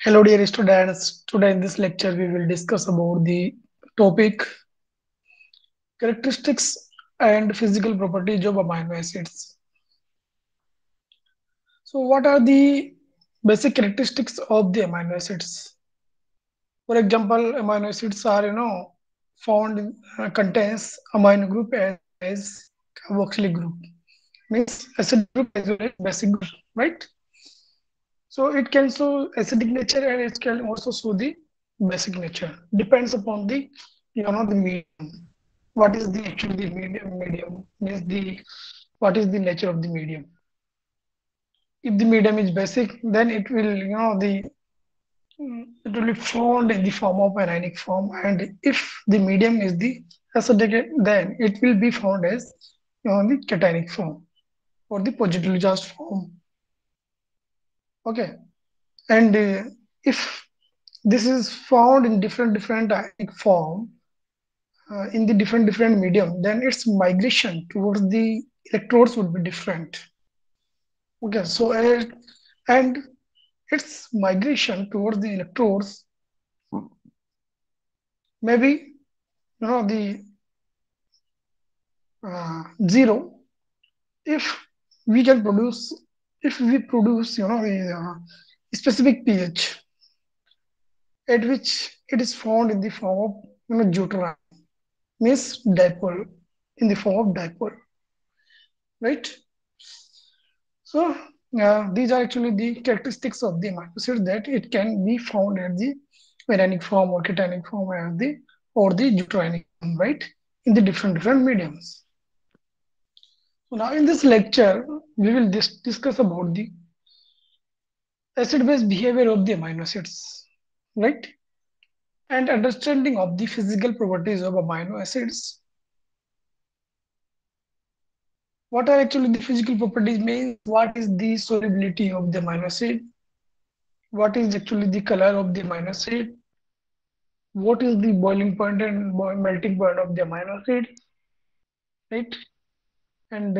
Hello dear students, today in this lecture we will discuss about the topic characteristics and physical properties of amino acids. So what are the basic characteristics of the amino acids? For example, amino acids are found in contains amino group as carboxylic group means acid group as well as basic group, right? So it can show acidic nature and it can also show the basic nature. Depends upon the the medium. What is the actually the medium means the what is the nature of the medium. If the medium is basic, then it will it will be found in the form of ionic form, and if the medium is the acidic, then it will be found as the cationic form or the positively charged form. Okay, and if this is found in different ionic form in the different medium, then its migration towards the electrodes would be different. Okay, so and its migration towards the electrodes maybe the zero if we can produce if we produce a specific pH at which it is found in the form of deuterium means dipole in the form of dipole, right? So these are actually the characteristics of the amino acid that it can be found at the ionic form or cationic form or the deuterionic form, right? In the different mediums. So now in this lecture, we will discuss about the acid-base behavior of the amino acids, right? And understanding of the physical properties of amino acids. What are actually the physical properties means? What is the solubility of the amino acid? What is actually the color of the amino acid? What is the boiling point and melting point of the amino acid, right? And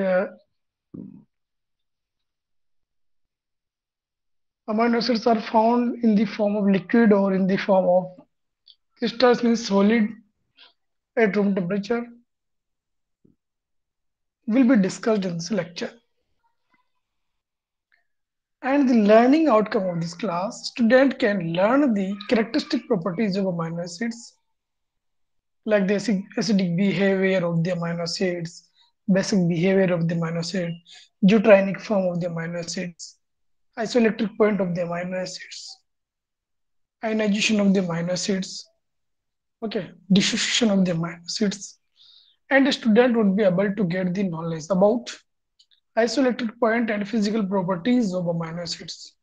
amino acids are found in the form of liquid or in the form of crystals means solid at room temperature will be discussed in this lecture. And the learning outcome of this class, student can learn the characteristic properties of amino acids like the acidic behavior of the amino acids, basic behavior of the amino acid, deuterionic form of the amino acids, isoelectric point of the amino acids, ionization of the amino acids, okay, dissociation of the amino acids, and the student would be able to get the knowledge about isoelectric point and physical properties of amino acids.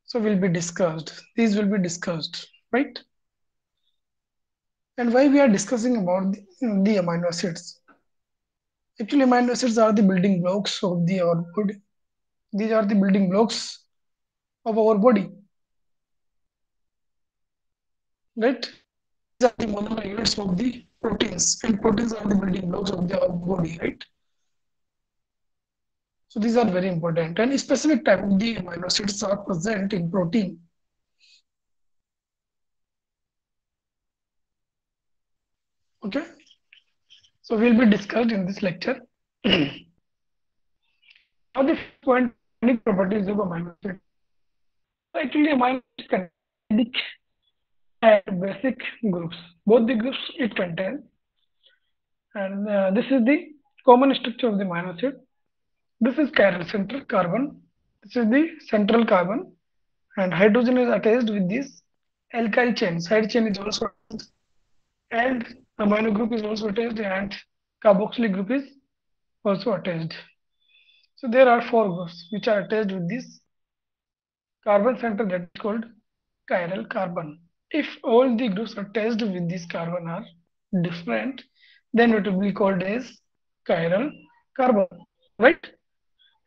So will be discussed. These will be discussed, right? And why we are discussing about the amino acids? Actually, amino acids are the building blocks of our body. These are the building blocks of our body, right? These are the monomer units of the proteins, and proteins are the building blocks of our body, right? So these are very important. And specific type of the amino acids are present in protein. Okay. So we'll be discussed in this lecture. Now the point properties of amino acid. Actually, amino acids contain and basic groups. Both the groups it contains, and this is the common structure of the amino acid. This is chiral central carbon. This is the central carbon, and hydrogen is attached with this alkyl chain. Side chain is also attached, and amino group is also attached, and carboxylic group is also attached. So there are four groups which are attached with this carbon center that is called chiral carbon. If all the groups attached with this carbon are different, then it will be called as chiral carbon, right?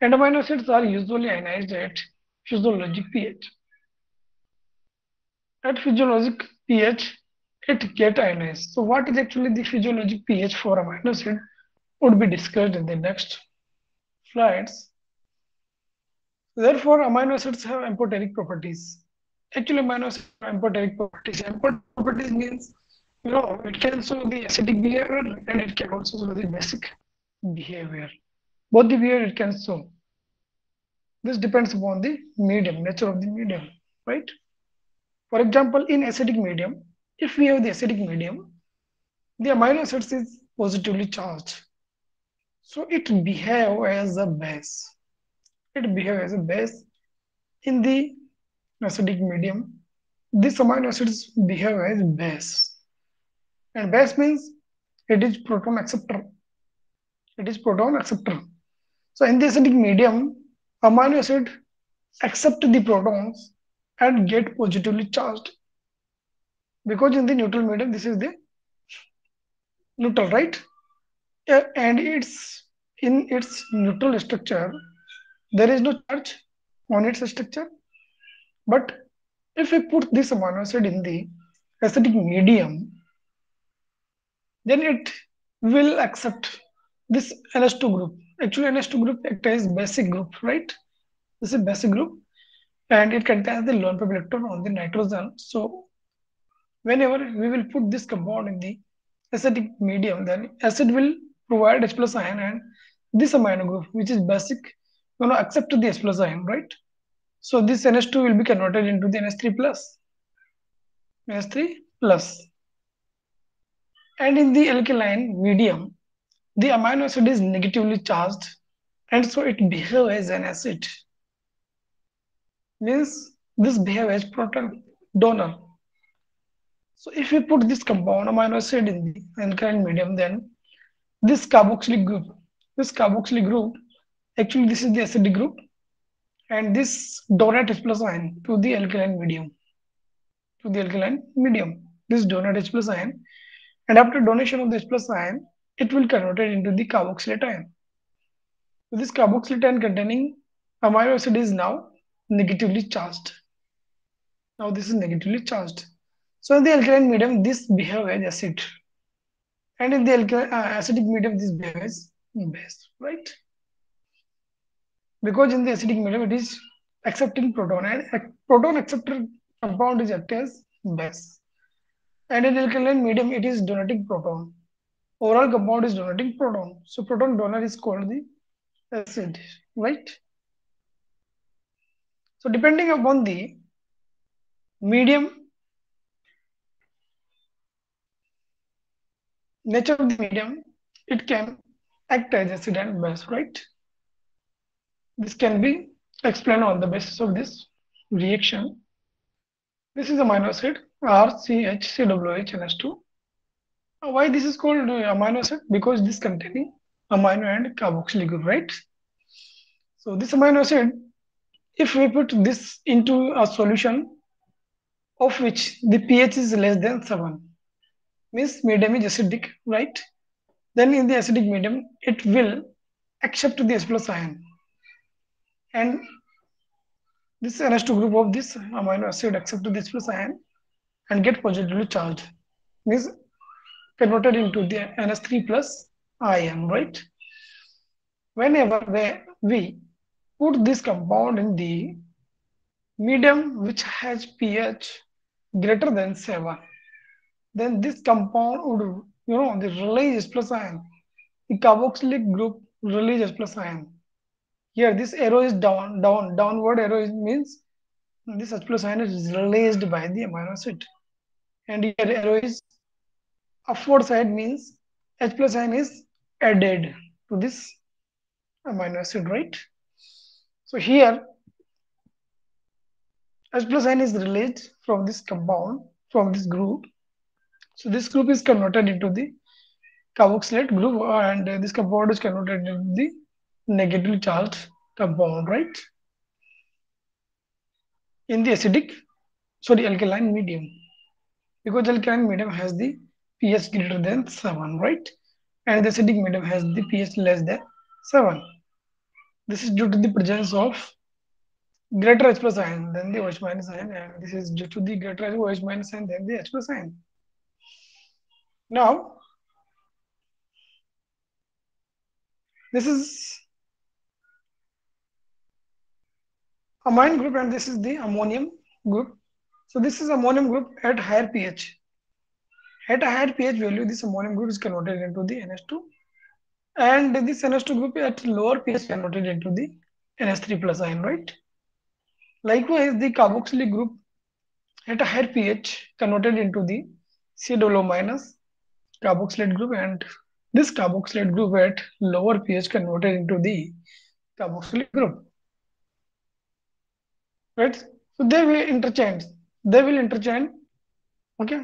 And amino acids are usually ionized at physiologic pH. At physiologic pH, it get ionized. So what is actually the physiologic pH for amino acid would be discussed in the next slides. Therefore, amino acids have amphoteric properties. Actually, amino acids have empiric properties. Empiric properties means, it can show the acidic behavior and it can also show the basic behavior. Both the behavior it can show. This depends upon the medium, nature of the medium, right? For example, in acidic medium, if we have the acidic medium, the amino acids is positively charged. So it behave as a base. It behave as a base in the acidic medium. These amino acids behave as base. And base means it is proton acceptor. It is proton acceptor. So in the acidic medium, amino acid accept the protons and get positively charged. Because in the neutral medium, this is the neutral, right? And it's in its neutral structure, there is no charge on its structure. But if we put this amino acid in the acidic medium, then it will accept this NH2 group. Actually, NH2 group contains basic group, right? This is basic group, and it contains the lone pair electron on the nitrogen. So whenever we will put this compound in the acidic medium, then acid will provide H plus ion, and this amino group, which is basic, accept the H plus ion, right? So this NH2 will be converted into the NH3 plus, NH3 plus. And in the alkaline medium, the amino acid is negatively charged, and so it behaves as an acid. Means this behaves as proton donor. So if we put this compound amino acid in the alkaline medium, then this carboxylic group, actually this is the acidic group, and this donate H plus ion to the alkaline medium, This donate H plus ion, and after donation of the H plus ion, it will convert it into the carboxylate ion. So this carboxylate ion containing amino acid is now negatively charged. Now this is negatively charged. So in the alkaline medium, this behaves as acid, and in the acidic medium, this behaves as base, right? Because in the acidic medium, it is accepting proton, and proton acceptor compound is act as base. And in alkaline medium, it is donating proton. Overall compound is donating proton. So proton donor is called the acid, right? So depending upon the medium, nature of the medium, it can act as acid and base, right? This can be explained on the basis of this reaction. This is amino acid RCHCOOH2. Why this is called amino acid? Because this containing amino and carboxylic group, right? So this amino acid, if we put this into a solution of which the pH is less than 7, means medium is acidic, right? Then in the acidic medium, it will accept the H plus ion. And this NH2 group of this amino acid accept the H plus ion and get positively charged, means converted into the NH3 plus ion, right? Whenever we put this compound in the medium which has pH greater than 7, then this compound would, the release H plus ion. The carboxylic group release H plus ion. Here this arrow is downward arrow means this H plus ion is released by the amino acid. And here arrow is upward side means H plus ion is added to this amino acid, right? So here H plus ion is released from this compound, from this group. So this group is converted into the carboxylate group, and this compound is converted into the negatively charged compound, right? In the alkaline medium. Because alkaline medium has the pH greater than 7, right? And the acidic medium has the pH less than 7. This is due to the presence of greater H plus ion than the OH minus ion, and this is due to the greater OH minus ion than the H plus ion. Now, this is amine group and this is the ammonium group. So this is ammonium group at higher pH. At a higher pH value, this ammonium group is converted into the NH2, and this NH2 group at lower pH converted into the NH3 plus ion, right? Likewise, the carboxylic group at a higher pH converted into the COO minus carboxylate group, and this carboxylate group at lower pH converted into the carboxylic group, right? So they will interchange. They will interchange. Okay,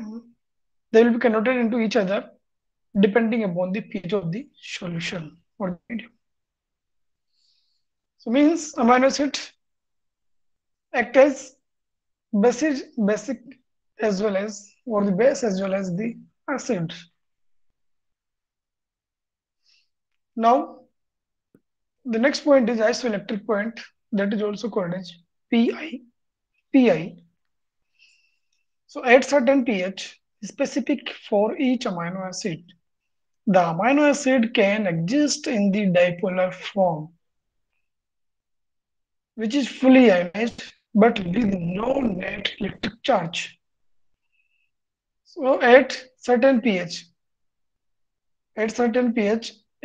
they will be converted into each other depending upon the pH of the solution or the medium. So means amino acid act as basic as well as or the base as well as the acid. Now the next point is isoelectric point, that is also called as PI. PI. So at certain pH specific for each amino acid, the amino acid can exist in the dipolar form, which is fully ionized but with no net electric charge. So at certain pH,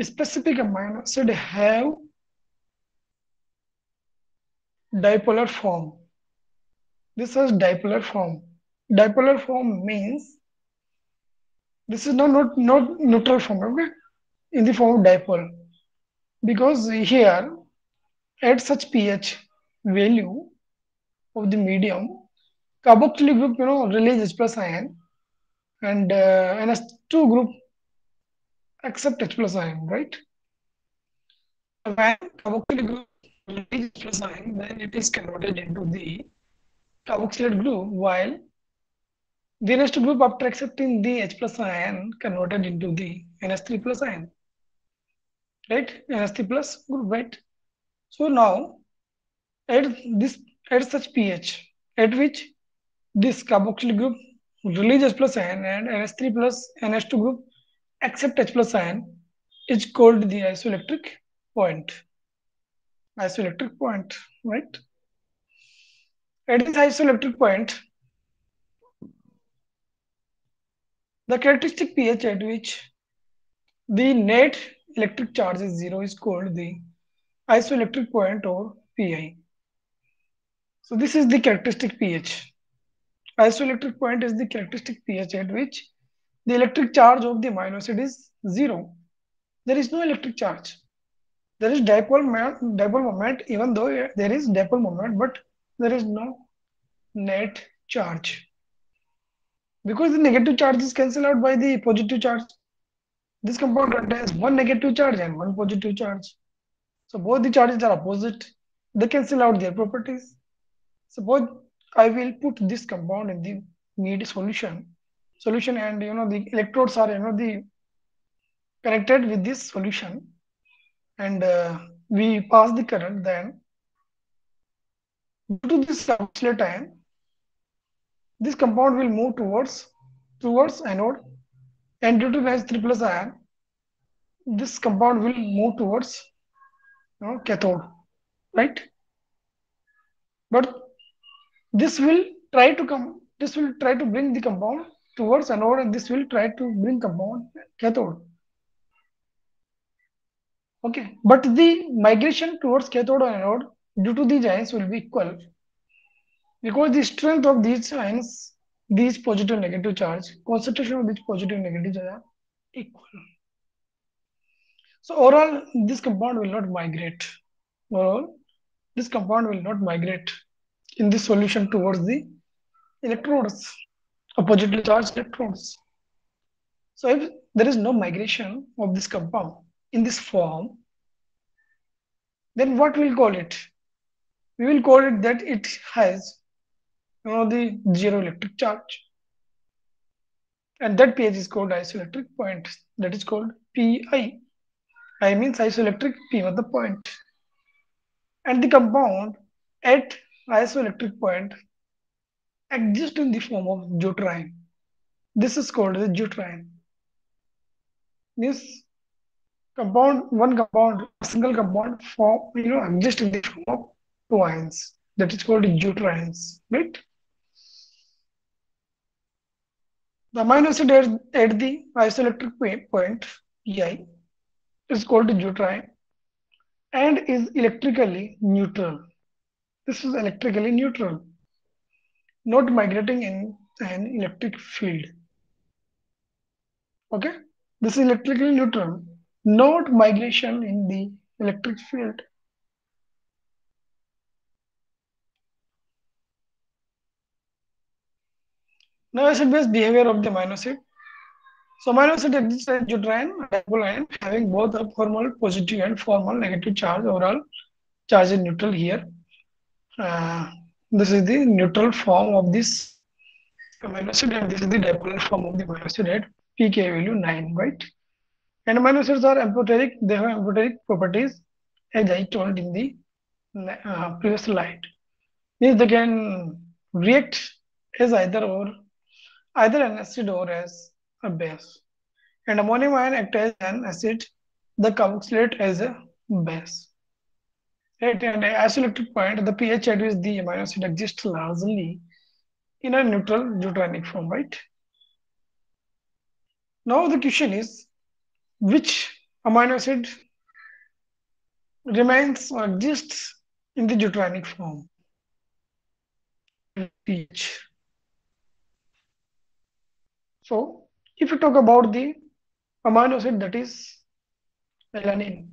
specific amino acid have dipolar form. This is dipolar form. Dipolar form means this is not neutral form, okay? In the form of dipole. Because here at such pH value of the medium, carboxylic group release H plus ion, and NH2 group accept H plus ion, right? When carboxylic group release H plus ion, then it is converted into the carboxylate group, while the next group after accepting the H plus ion converted into the NH3 plus ion, right? NH3 plus group, right? So now at this at such pH at which this carboxylic group release H plus ion and NH3 plus NH2 group accept H plus ion is called the isoelectric point. Isoelectric point, right? At this isoelectric point, the characteristic pH at which the net electric charge is zero is called the isoelectric point or PI. So this is the characteristic pH. Isoelectric point is the characteristic pH at which the electric charge of the amino acid is zero. There is no electric charge. There is dipole moment, even though there is dipole moment, but there is no net charge. Because the negative charge is cancelled out by the positive charge. This compound contains one negative charge and one positive charge. So both the charges are opposite. They cancel out their properties. Suppose I will put this compound in the media solution, and the electrodes are the connected with this solution, and we pass the current. Then due to this carboxylate ion, this compound will move towards anode, and due to NH3 plus ion, this compound will move towards cathode, right? But this will try to come. This will try to bring the compound towards anode, and this will try to bring compound cathode. Okay, but the migration towards cathode or anode due to these ions will be equal, because the strength of these ions, these positive negative charge, concentration of these positive negative charge are equal. So overall, this compound will not migrate. Overall, this compound will not migrate in this solution towards the electrodes, oppositely charged electrons. So if there is no migration of this compound in this form, then what we'll call it? We will call it that it has the zero electric charge. And that pH is called isoelectric point. That is called PI. I means isoelectric, P was the point. And the compound at isoelectric point exists in the form of deuterion. This is called the deuterion. This single compound form, exists in the form of two ions. That is called deuterions, right? The amino acid at the isoelectric point Pi is called deuterium and is electrically neutral. This is electrically neutral, not migrating in an electric field. Okay, this is electrically neutral, not migration in the electric field. Now acid-base behavior of the amino acid. So amino acid exists as deuterium dipole ion having both a formal positive and formal negative charge. Overall charge is neutral here. This is the neutral form of this amino acid and this is the dipolar form of the amino acid at pK value 9, right? And amino acids are amphoteric. They have amphoteric properties as I told in the previous slide. Means they can react as either an acid or as a base. And ammonium ion act as an acid, the carboxylate as a base. Right, and at isoelectric point, the pH at which the amino acid exists largely in a neutral deuterionic form, right? Now the question is, which amino acid remains or exists in the deuterionic form? pH. So, if you talk about the amino acid that is alanine,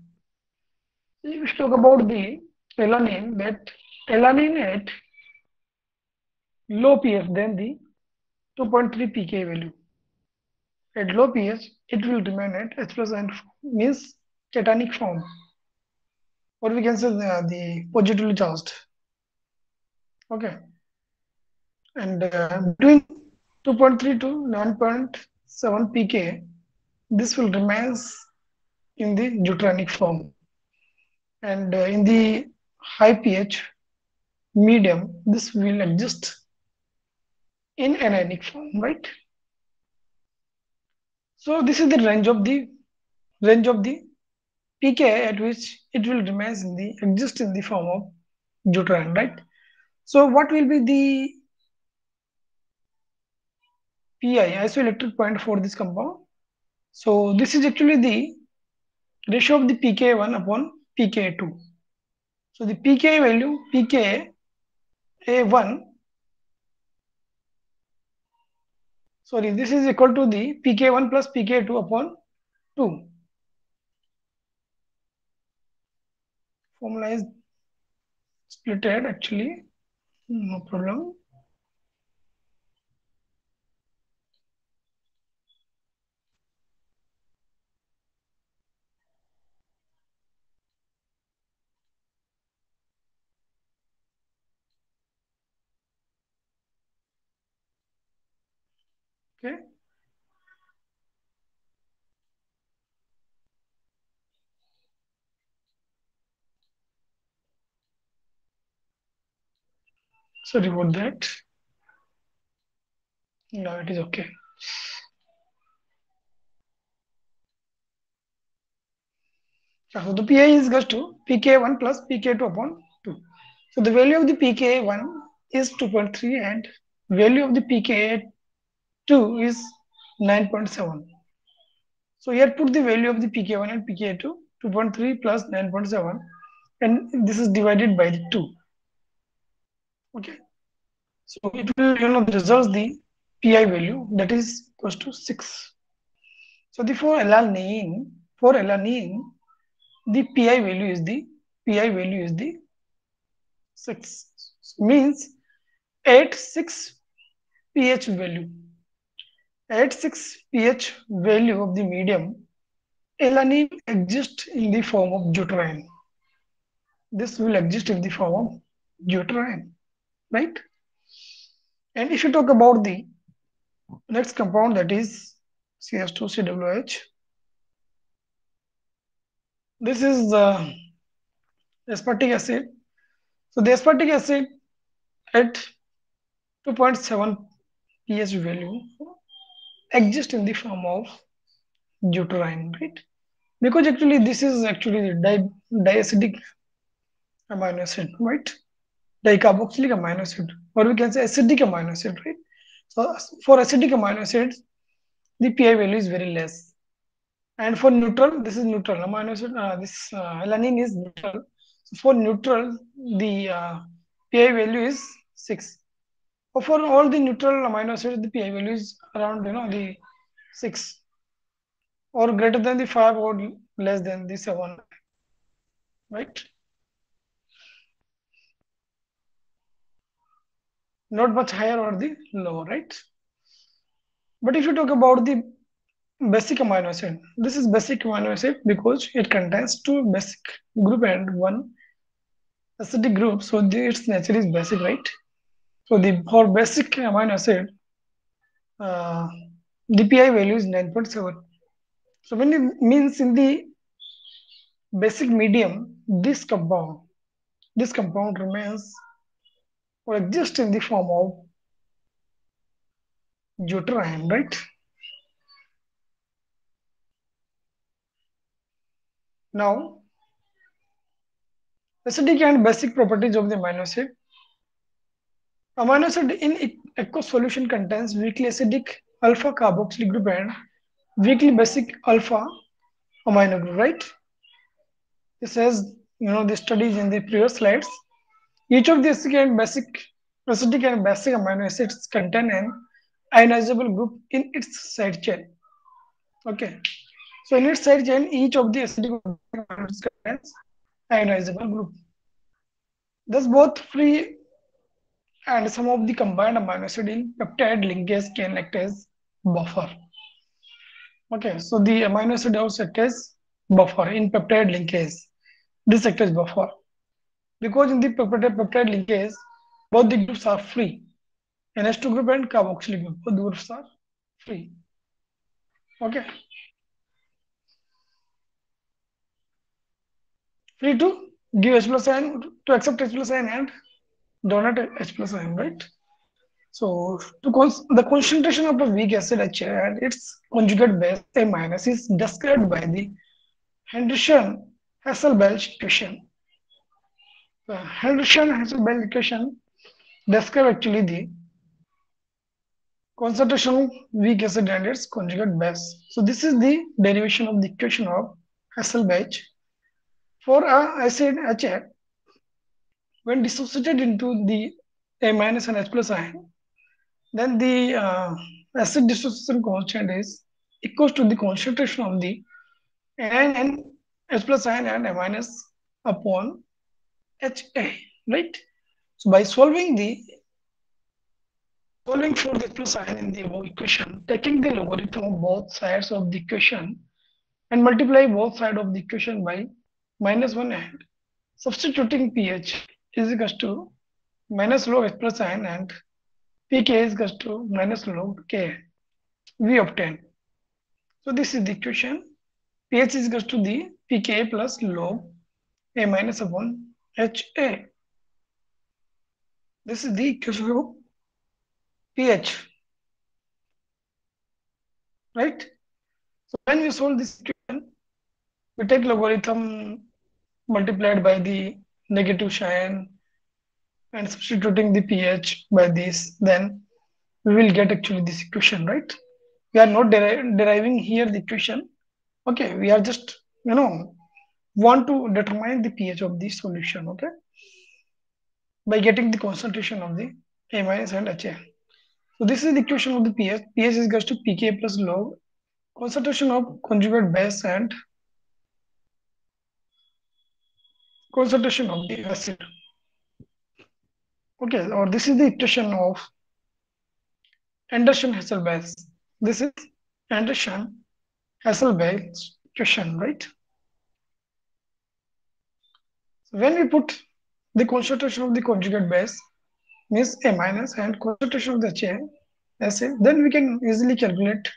if you talk about the alanine, that alanine at low pH than the 2.3 pK value. At low pH, it will remain at H plus ion means cationic form, or we can say the positively charged. Okay, and between 2.3 to 9.7 pK, this will remains in the deuterionic form, and in the high pH medium, this will exist in anionic form, right? So this is the range of the pK at which it will remain in the exist in the form of deuterium, right? So what will be the Pi isoelectric point for this compound? So this is actually the ratio of the pK1 upon pK2. So the pK value pKa1, sorry, this is equal to the pK1 plus pK2 upon 2. Formula is splitted actually, no problem. Okay. Sorry about that. No, it is okay. So the Pi is equals to pK1 plus pK2 upon 2. So the value of the pK1 is 2.3 and value of the pK2 is 9.7. So here put the value of the pK1 and pK2, 2.3 plus 9.7, and this is divided by the 2. Okay. So it will, result the Pi value that is equals to 6. So the for alanine, the Pi value is the 6. Means at 6 pH value. At 6 pH value of the medium, alanine exists in the form of deuterium. This will exist in the form of deuterium, right? And if you talk about the next compound, that is CH2COOH, this is aspartic acid. So the aspartic acid at 2.7 pH value exists in the form of deuterium, right? Because actually this is actually diacidic amino acid, right? Dicarboxylic amino acid, or we can say acidic amino acid, right? So for acidic amino acids, the pI value is very less. And for neutral, this is neutral. Amino acid, this alanine is neutral. So for neutral, the pI value is 6. So for all the neutral amino acids, the pI value is around the 6 or greater than the 5 or less than the 7, right? Not much higher or the lower, right? But if you talk about the basic amino acid, this is basic amino acid because it contains two basic group and one acidic group, so its nature is basic, right? So the for basic amino acid, uh, the pI value is 9.7. So when it means in the basic medium, this compound remains or exists in the form of deuterium, right? Now, acidic and basic properties of the amino acid. Amino acid in aqueous solution contains weakly acidic alpha carboxylic group and weakly basic alpha amino group, right? This has the studies in the previous slides. Each of the acidic and basic amino acids contain an ionizable group in its side chain. Okay, so in its side chain, each of the acidic amino acids contains ionizable group. Thus, both free and some of the combined amino acid in peptide linkage can act as buffer. Okay, so the amino acid also act as buffer in peptide linkage. This act as buffer because in the peptide linkage, both the groups are free. NH2 group and carboxylic group, both groups are free. Okay, free to give H plus ion, to accept H plus ion and donate H plus ion, right? So the concentration of a weak acid H and its conjugate base A minus is described by the Henderson-Hasselbalch equation. The Henderson-Hasselbalch equation describes actually the concentration of weak acid and its conjugate base. So this is the derivation of the equation of Hasselbalch. For a acid HA, when dissociated into the A minus and H plus ion, then the acid dissociation constant is equals to the concentration of the anion and H plus ion and A minus upon HA, right? So by solving for the plus ion in the above equation, taking the logarithm of both sides of the equation and multiply both sides of the equation by -1 and substituting pH is equals to minus log H plus ion and pK is equals to minus log K. We obtain. So this is the equation. pH is equals to the pK plus log A minus upon HA. This is the equation of pH, right? So when we solve this equation, we take logarithm multiplied by the negative sign and substituting the pH by this, then we will get actually this equation, right? We are not deriving here the equation. Okay, we are just want to determine the pH of the solution, okay, by getting the concentration of the A minus and HA. So this is the equation of the pH. pH is equals to pK plus log concentration of conjugate base and concentration of the acid. Okay, or this is the equation of Anderson-Hasselbalch. This is Anderson-Hasselbalch equation, right? So when we put the concentration of the conjugate base means A minus and concentration of the HA, then we can easily calculate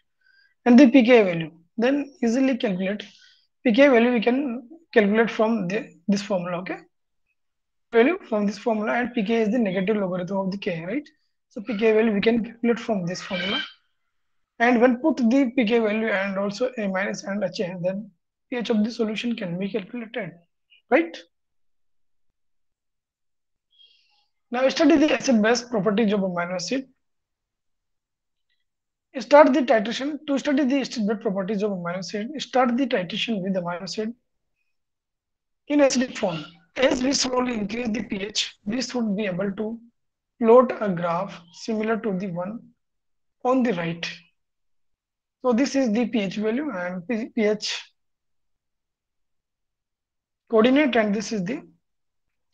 and the pK value. Then easily calculate pK value we can calculate from this formula, okay? Value from this formula and pK is the negative logarithm of the K, right? So pK value we can calculate from this formula. And when put the pK value and also A minus and HA, then pH of the solution can be calculated, right? Now study the acid-base properties of amino acid. Start the titration. To study the stable properties of amino acid, start the titration with amino acid in acidic form. As we slowly increase the pH, we should be able to plot a graph similar to the one on the right. So this is the pH value and pH coordinate, and this is the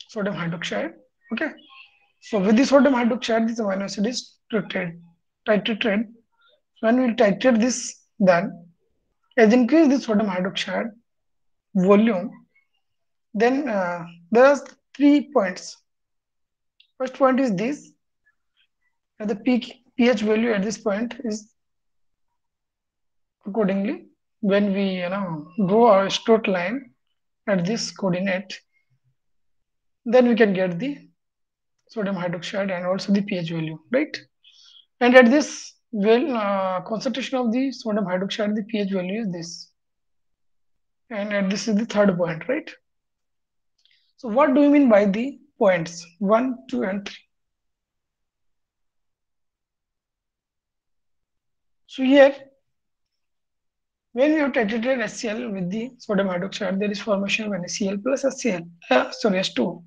sodium hydroxide. Okay. So with the sodium hydroxide, this amino acid is titrated. When we titrate this, then as increase the sodium hydroxide volume, then there are 3 points. First point is this: the peak pH value at this point is accordingly when we draw a straight line at this coordinate, then we can get the sodium hydroxide and also the pH value, right? And at this concentration of the sodium hydroxide, the pH value is this, and at this is the third point, right? So what do you mean by the points 1, 2, and 3? So here, when we have titrated HCl with the sodium hydroxide, there is formation of NaCl plus HCl, sorry, H2.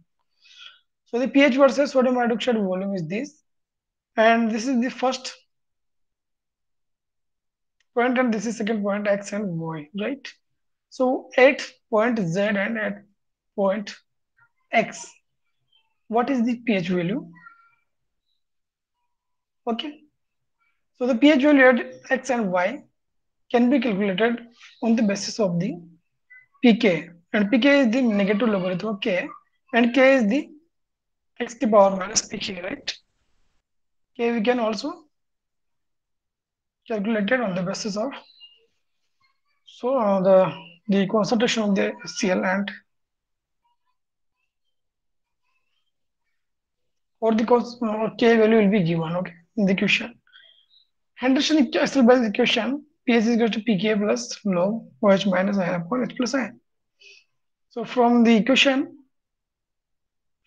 So the pH versus sodium hydroxide volume is this, and this is the first point, and this is second point, X and Y, right? So at point Z and at point X, what is the pH value? Okay, so the pH value at X and Y can be calculated on the basis of the pK, and pK is the negative logarithm of K, and K is the x to the power minus pK, right? K we can also calculate it on the basis of the concentration of the Cl, and or the K value will be given, okay, in the question. Henderson Excelbel's equation: pH is equal to pK plus log OH minus I upon H plus I. So from the equation,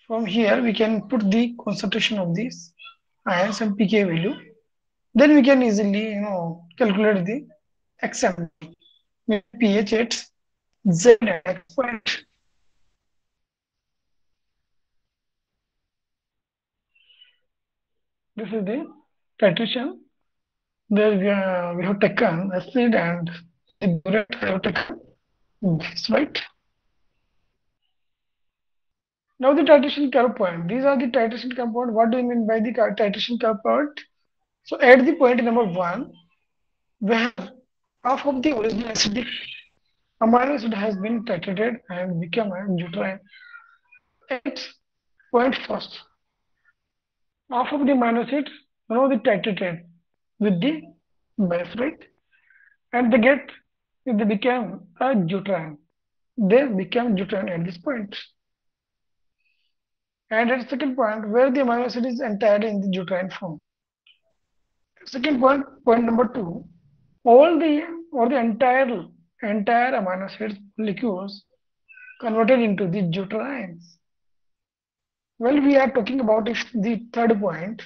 from here we can put the concentration of these ions and pK value. Then we can easily calculate the XM, pH at Z at X point. This is the titration. There we have taken acid and the burette have taken this, right? Now the titration curve point. These are the titration curve point. What do you mean by the titration curve point? So at the point number 1, where half of the original acidic amino acid has been titrated and become a deuterium. At point first, half of the amino acid the titrated with the base, right? And they became a deuterium. They became deuterium at this point. And at the second point, where the amino acid is entirely in the deuterium form. Second point number 2, all the or the entire amino acid molecules converted into the deuteriums. Well, we are talking about the third point,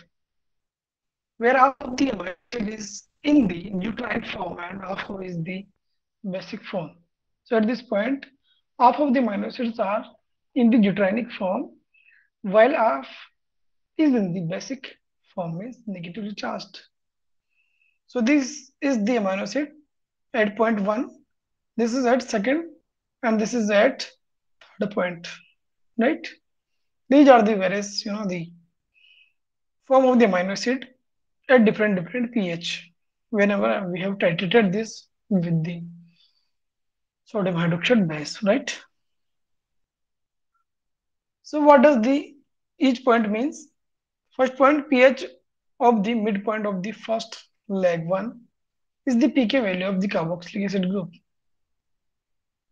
where half of the amino acid is in the deuterium form and half is the basic form. So at this point, half of the amino acids are in the deuterionic form, while half is in the basic form, is negatively charged. So this is the amino acid at point 1, this is at second, and this is at third point, right? These are the various, the form of the amino acid at different pH whenever we have titrated this with the sodium hydroxide base, right? So what does the each point means? First point, pH of the midpoint of the first leg 1 is the pK value of the carboxylic acid group.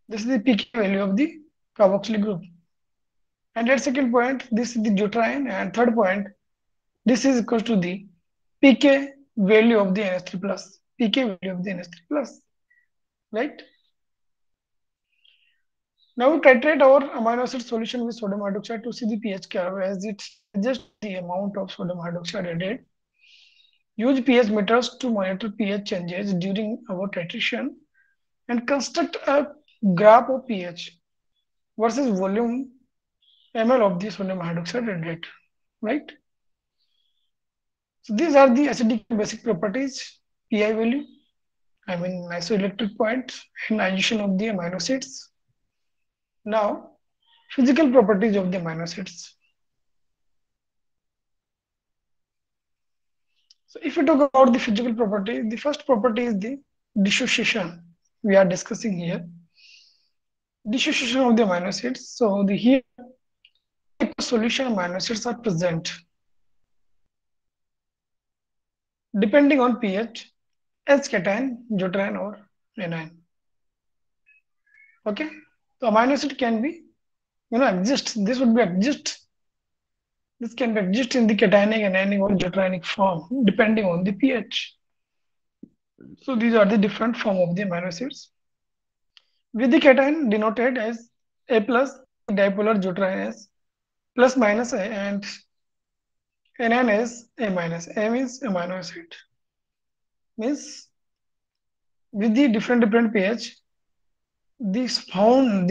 This is the pK value of the carboxylic group. And at second point, this is the deuterium, and third point, this is equal to the pK value of the NH3 plus, pK value of the NH3 plus, right? Now we titrate our amino acid solution with sodium hydroxide to see the pH curve, as it suggests the amount of sodium hydroxide added. Use pH meters to monitor pH changes during our titration and construct a graph of pH versus volume ml of the sodium hydroxide rate, right? So these are the acidic basic properties, pI value, I mean isoelectric point, ionization of the amino acids. Now, physical properties of the amino acids. So if we talk about the physical property, the first property is the dissociation we are discussing here. Dissociation of the amino acids. So the here solution amino acids are present depending on pH as cation, deuterion or anion. Okay, so amino acid can be exist. This would be exist. This can be exist in the cationic, anionic or deuterionic form depending on the pH. So these are the different form of the amino acids. With the cation denoted as A plus, dipolar deuterion as plus minus A, and anion as A minus. A means amino acid. Means with the different pH, these founds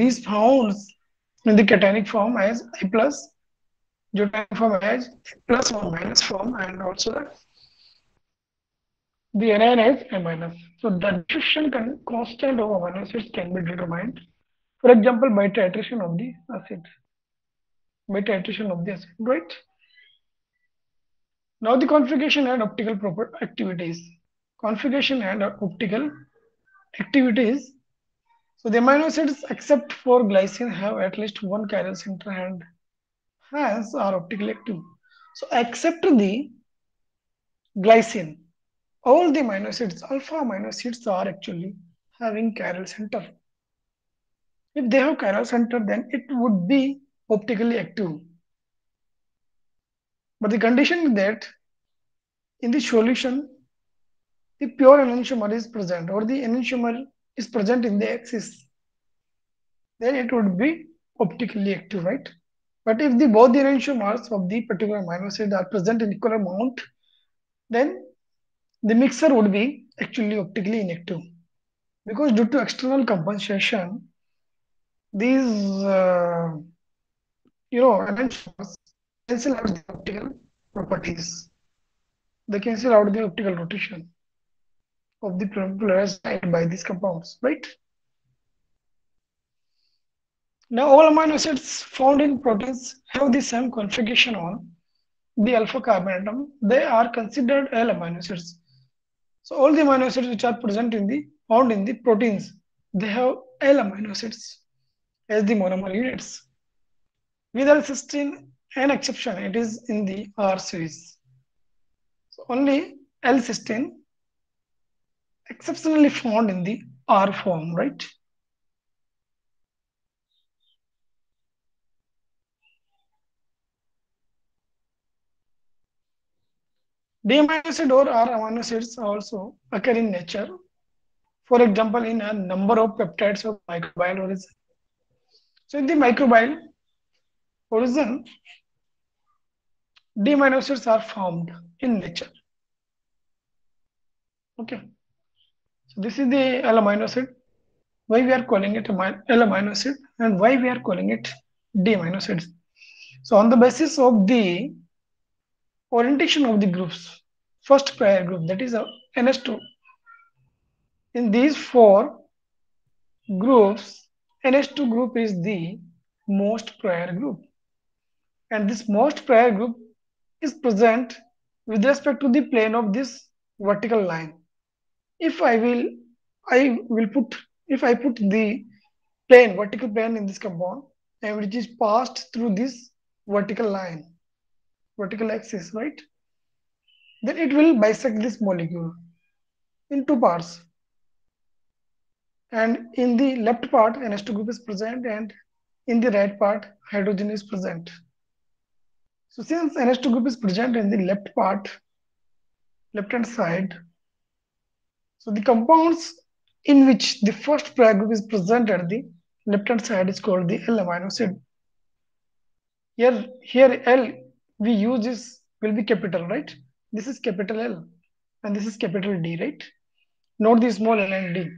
in the cationic form as I plus, deuterionic form as plus or minus form, and also the anion as A minus. So the diffusion constant of amino acids can be determined, for example, by titration of the acid. Right? Now the configuration and optical activities. Configuration and optical activities. So the amino acids, except for glycine, have at least one chiral center and hence are optically active. So except the glycine, all the amino acids, alpha amino acids, are actually having chiral center. If they have chiral center, then it would be optically active. But the condition is that in the solution, the pure enantiomer is present or the enantiomer is present in the axis, then it would be optically active, right? But if both the enantiomers of the particular amino acid are present in equal amount, then the mixer would be actually optically inactive. Because due to external compensation, these enantiomers cancel out the optical properties. They cancel out the optical rotation of the polarized side by these compounds, right? Now all amino acids found in proteins have the same configuration on the alpha carbon atom. They are considered L amino acids. So all the amino acids which are present in the found in the proteins, they have L amino acids as the monomer units. With L-cysteine, an exception, it is in the R series. So only L-cysteine exceptionally found in the R form, right? D amino acid or R amino acids also occur in nature. For example, in a number of peptides of microbial origin. So in the microbial origin, D amino acids are formed in nature. Okay. So this is the L amino acid. Why we are calling it L amino acid and why we are calling it D amino acids. So on the basis of the orientation of the groups, first prior group, that is NH2. In these four groups, NH2 group is the most prior group. And this most prior group is present with respect to the plane of this vertical line. If I put the vertical plane in this compound, and which is passed through this vertical line, vertical axis, right? Then it will bisect this molecule in two parts. And in the left part, NH2 group is present, and in the right part, hydrogen is present. So since NH2 group is present in the left part, left-hand side, so the compounds in which the first prior group is present at the left-hand side is called the L amino acid. Here L we use will be capital, right? This is capital L. and this is capital D, right? Not the small l and d,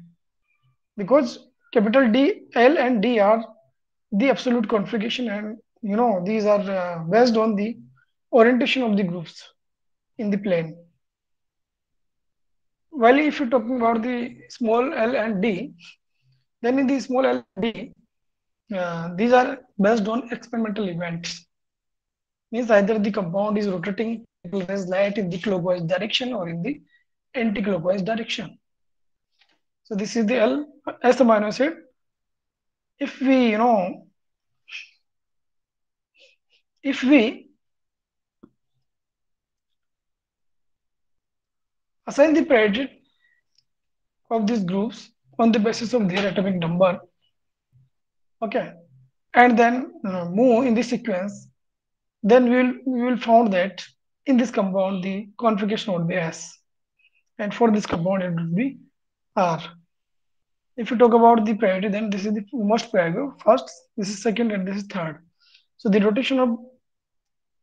because capital D, L and D are the absolute configuration, and these are based on the orientation of the groups in the plane. While if you're talking about the small l and d, then in the small l and d, these are based on experimental events. Means either the compound is rotating as light in the clockwise direction or in the anti-clockwise direction. So this is the L as amino acid. If we, if we assign the priority of these groups on the basis of their atomic number, okay, and then move in the sequence, then we will found that in this compound the configuration would be S, and for this compound it would be R. If you talk about the priority, then this is the most priority first, this is second, and this is third. So the rotation of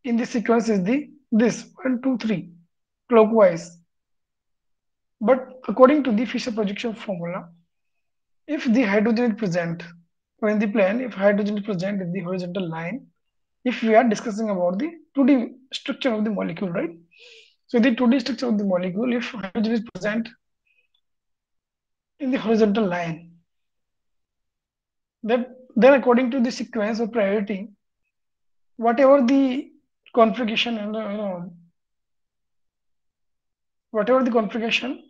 in this sequence is the this 1 2 3 clockwise. But according to the Fisher projection formula, if the hydrogen is present or in the plane, if hydrogen is present in the horizontal line, if we are discussing about the 2D structure of the molecule, right? So the 2D structure of the molecule, if hydrogen is present in the horizontal line, then according to the sequence of priority, whatever the configuration and whatever the configuration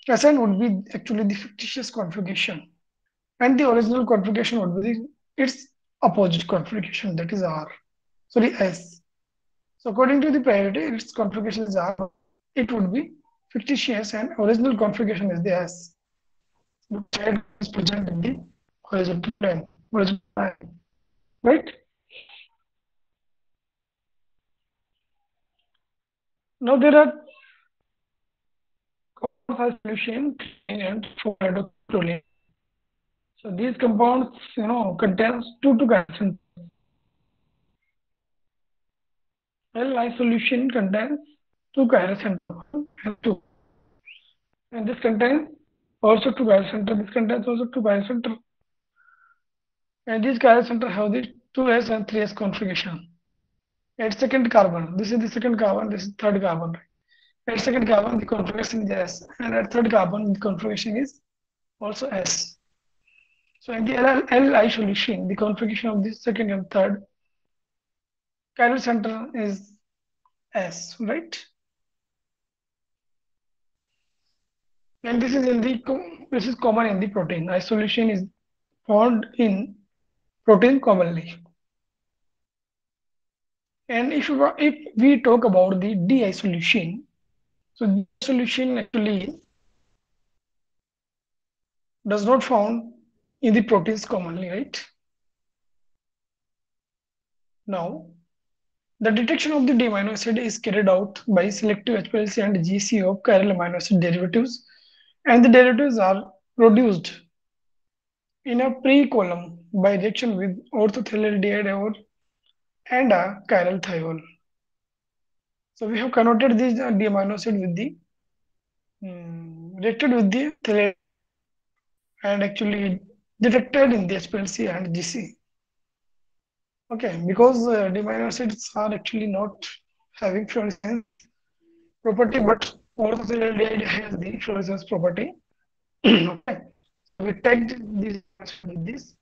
assigned would be actually the fictitious configuration, and the original configuration would be its opposite configuration, that is R. Sorry, S. So according to the priority, its configuration is R. It would be fictitious, and original configuration is the S, which is present in the horizontal plane, horizontal line, right? Now there are solution and for hydroxyproline. So these compounds, contains two calcium. L solution contains two chiral center and two, and this contains also two chiral center. This contains also two chiral center, and these chiral center have the 2s and 3s configuration. At second carbon, this is the second carbon, this is third carbon. At second carbon, the configuration is S, and at third carbon, the configuration is also S. So in the Li solution, the configuration of the second and third chiral center is S, right? And this is common in the protein. Isolation is found in protein commonly. And if we talk about the D-isoleucine, so the solution actually does not found in the proteins commonly, right? Now, the detection of the D amino acid is carried out by selective HPLC and GC of chiral amino acid derivatives, and the derivatives are produced in a pre-column by reaction with orthothiolyldiide and a chiral thiol. So we have converted this D amino acid with the reacted with the thiolate and actually detected in the HPLC and GC. Okay, because D amino acids are actually not having fluorescence property, but orthothiolyldiide has the fluorescence property. Okay, we tagged this with this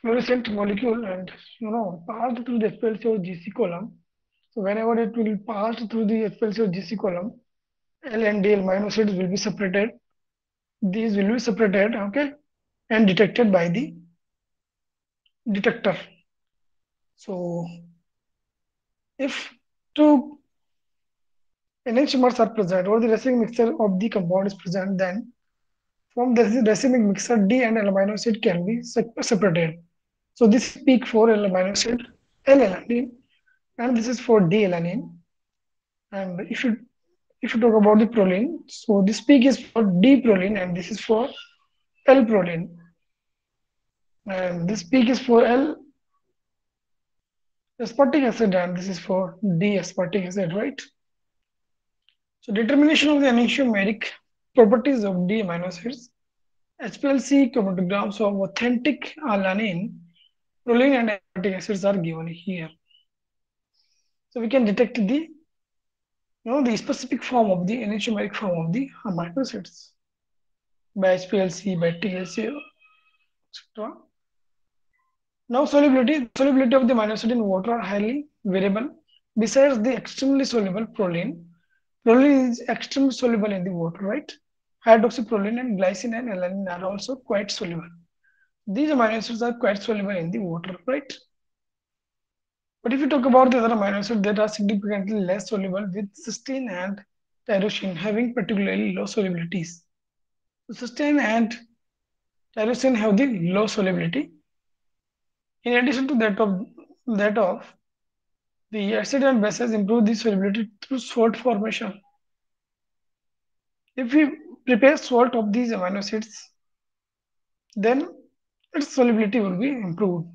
fluorescent molecule and passed through the HPLC or GC column. So whenever it will pass through the HPLC or GC column, L and D amino acids will be separated. These will be separated, okay, and detected by the detector. So if two enantiomers are present or the racemic mixture of the compound is present, then from this racemic mixture, D and L amino acid can be separated. So this is peak for L amino acid, L-alanine, and this is for D-alanine. And if you talk about the proline, so this peak is for D-proline and this is for L-proline. And this peak is for L-aspartic acid and this is for D-aspartic acid, right? So determination of the enantiomeric properties of the amino acids. HPLC chromatograms of authentic alanine, proline and aromatic acids are given here. So we can detect the specific form of the enantiomeric form of the amino acids by HPLC, by TLC, etc. Now solubility of the amino acid in water are highly variable. Besides the extremely soluble proline, proline is extremely soluble in the water, right? Hydroxyproline and glycine and alanine are also quite soluble. These amino acids are quite soluble in the water, right? But if you talk about the other amino acids that are significantly less soluble, with cysteine and tyrosine having particularly low solubilities. So cysteine and tyrosine have the low solubility. In addition to that of the acid and bases improve the solubility through salt formation. If we prepare salt of these amino acids, then its solubility will be improved.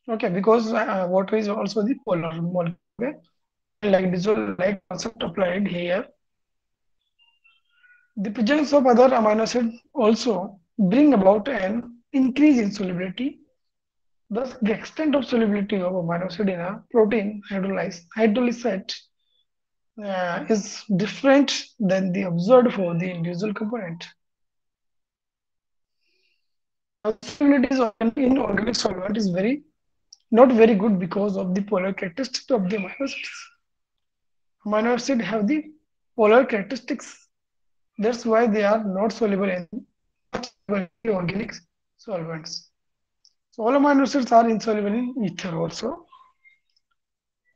Okay, because water is also the polar molecule. Okay? Like dissolve like concept applied here. The presence of other amino acids also bring about an increase in solubility. Thus, the extent of solubility of amino acid in a protein hydrolysate is different than the observed for the individual component. Now, solubility in organic solvent is not very good because of the polar characteristics of the amino acids. Amino acids have the polar characteristics. That's why they are not soluble in organic solvents. So all amino acids are insoluble in ether also.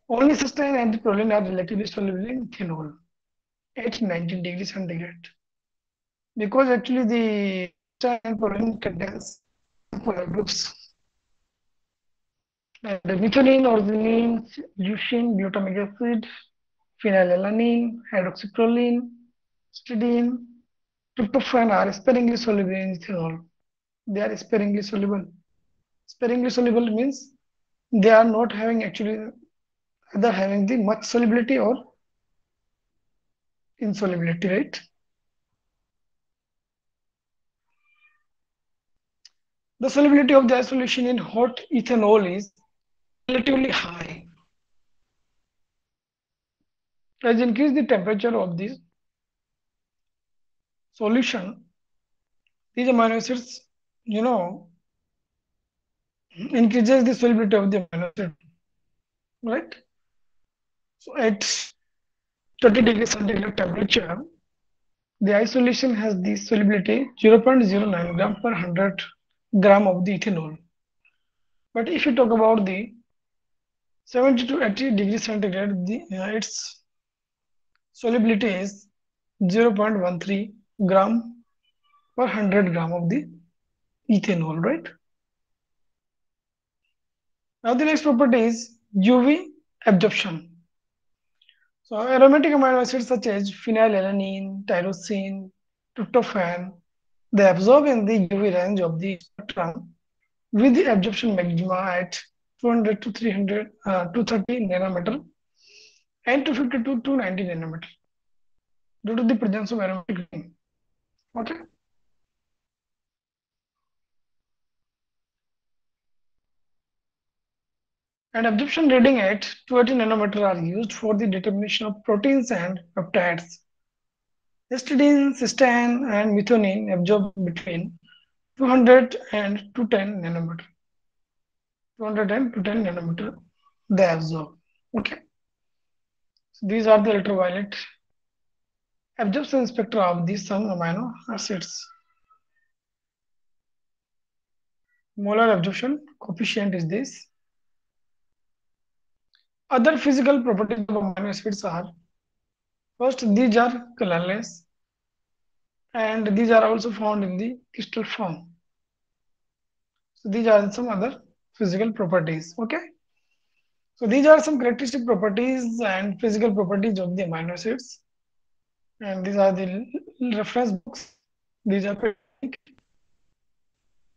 Only cysteine and proline are relatively soluble in ethanol at 19 degrees centigrade. Because actually the cysteine and proline contains polar groups. And methionine, ornithine, leucine, glutamic acid, phenylalanine, hydroxyproline, histidine, tryptophan are sparingly soluble in ethanol. They are sparingly soluble. Sparingly soluble means they are not having actually either having the much solubility or insolubility, right? The solubility of the solution in hot ethanol is relatively high. As increase the temperature of this solution, these amino acids, increases the solubility of the amino acid, right? So at 30 degrees centigrade temperature, the isolation has the solubility 0.09 gram per 100 gram of the ethanol. But if you talk about the 70 to 80 degrees centigrade, its solubility is 0.13 gram per 100 gram of the ethanol, right? Now the next property is UV absorption. So aromatic amino acids such as phenylalanine, tyrosine, tryptophan, they absorb in the UV range of the spectrum with the absorption maxima at 200 to 300 230 nanometer and 250 to 290 nanometer due to the presence of aromatic ring. Okay. And absorption reading at 280 nanometer are used for the determination of proteins and peptides. Histidine, cysteine, and methionine absorb between 200 and 210 nanometer. 200 and 210 nanometer they absorb. Okay. So these are the ultraviolet absorption spectra of these some amino acids. Molar absorption coefficient is this. Other physical properties of amino acids are first, these are colorless and these are also found in the crystal form. So these are some other physical properties. Okay. So these are some characteristic properties and physical properties of the amino acids. And these are the reference books. These are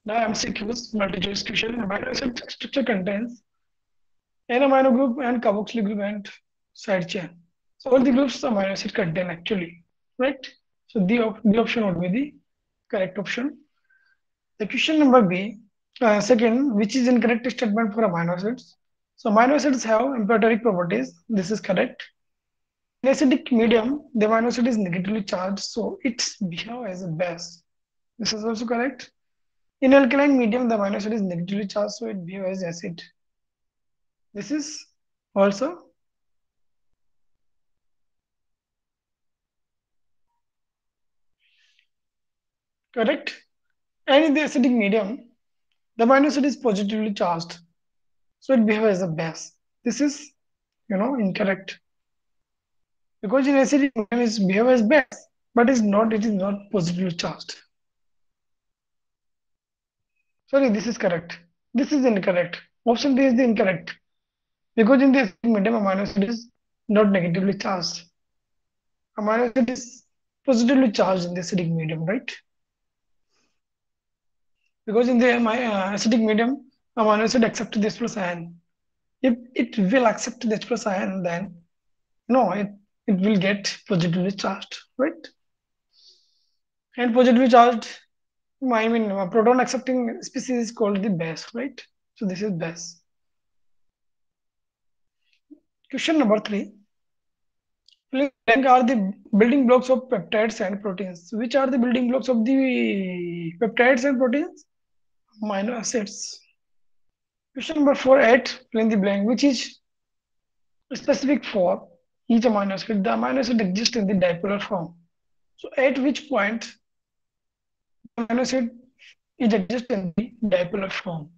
now MCQs, multi-choice question. Amino acid structure contains an amino group and carboxylic group and side chain. So all the groups amino acid contain actually, right? So the option would be the correct option. The question number B, second, which is incorrect statement for amino acids? So amino acids have amphoteric properties. This is correct. In acidic medium, the amino acid is negatively charged, so it behaves as a base. This is also correct. In alkaline medium, the amino acid is negatively charged, so it behaves as acid. This is also correct. And in the acidic medium, the amino acid is positively charged, so it behaves as a base. This is, incorrect. Because in acidic medium, it behaves as base, but it is not positively charged. Sorry, this is correct. This is incorrect. Option D is the incorrect. Because in the acidic medium, amino acid is not negatively charged. Amino acid is positively charged in the acidic medium, right? Because in the acidic medium, amino acid accept this plus ion. If it will accept this plus ion, then no, it will get positively charged, right? And positively charged, I mean, proton accepting species is called the base, right? So this is base. Question number 3. Blank are the building blocks of peptides and proteins. Which are the building blocks of the peptides and proteins? Amino acids. Question number 4, 8, fill in the blank, which is specific for each amino acid. The amino acid exists in the dipolar form. So at which point the amino acid is exist in the dipolar form.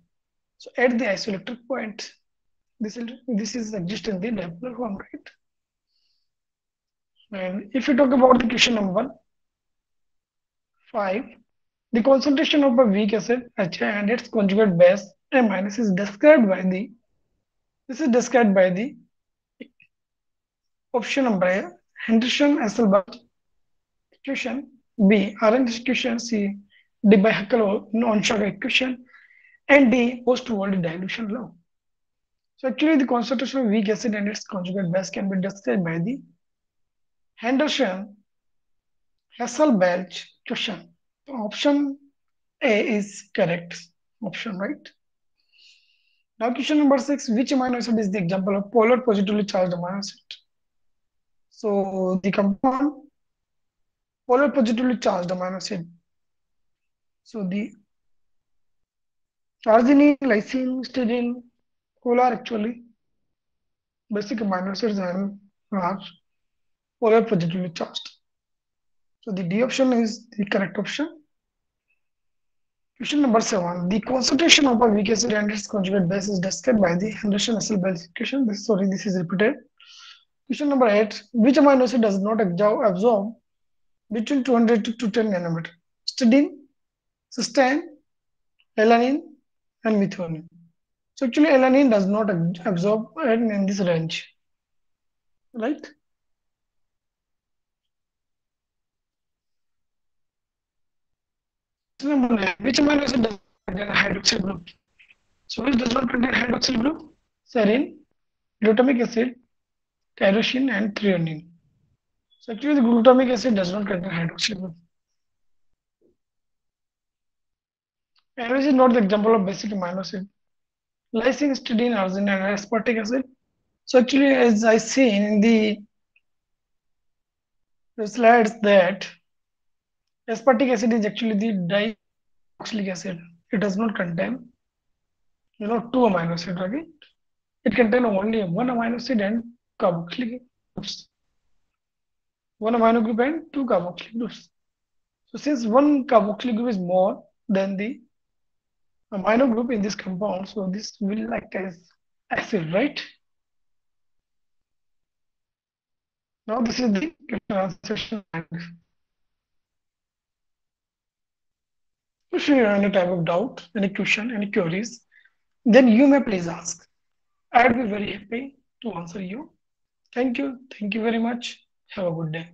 So at the isoelectric point, this is exist in the dipolar form, right? And if you talk about the question number 5, the concentration of a weak acid HA and its conjugate base A minus is described by the option number A, Henderson-Hasselbalch equation, B, Arrhenius equation, C, D by Haeckel-Weintraub equation, and D, post-Wald dilution law. So actually the concentration of weak acid and its conjugate base can be described by the Henderson-Hasselbalch equation. So option A is correct option, right? Now question number 6, which amino acid is the example of polar positively charged amino acid? So the compound polar positively charged amino acid. So the arginine, lysine, styrene, all are actually basic amino acids and are polar positively charged. So the D option is the correct option. Question number 7. The concentration of a weak acid and its conjugate base is described by the Henderson-Hasselbalch equation. This is repeated. Question number 8. Which amino acid does not absorb between 200 to 210 nanometer? Styrene, cysteine, alanine, and methionine. So actually alanine does not absorb in this range, right? Number 9. Which amino acid does not contain a hydroxyl group? So which does not contain hydroxyl group? Serine, glutamic acid, tyrosine, and threonine. So actually the glutamic acid does not contain hydroxyl group. And which is not the example of basic amino acid? Lysine, styrene, arginine, and aspartic acid. So actually, as I see in the slides, that aspartic acid is actually the dicarboxylic acid. It does not contain, two amino acids. Okay, it contains only one amino acid and carboxylic groups. One amino group and two carboxylic groups. So since one carboxylic group is more than the amino group in this compound, so this will act as acid, right? Now this is the session. If you have any type of doubt, any question, any queries, then you may please ask. I'd be very happy to answer you. Thank you. Thank you very much. Have a good day.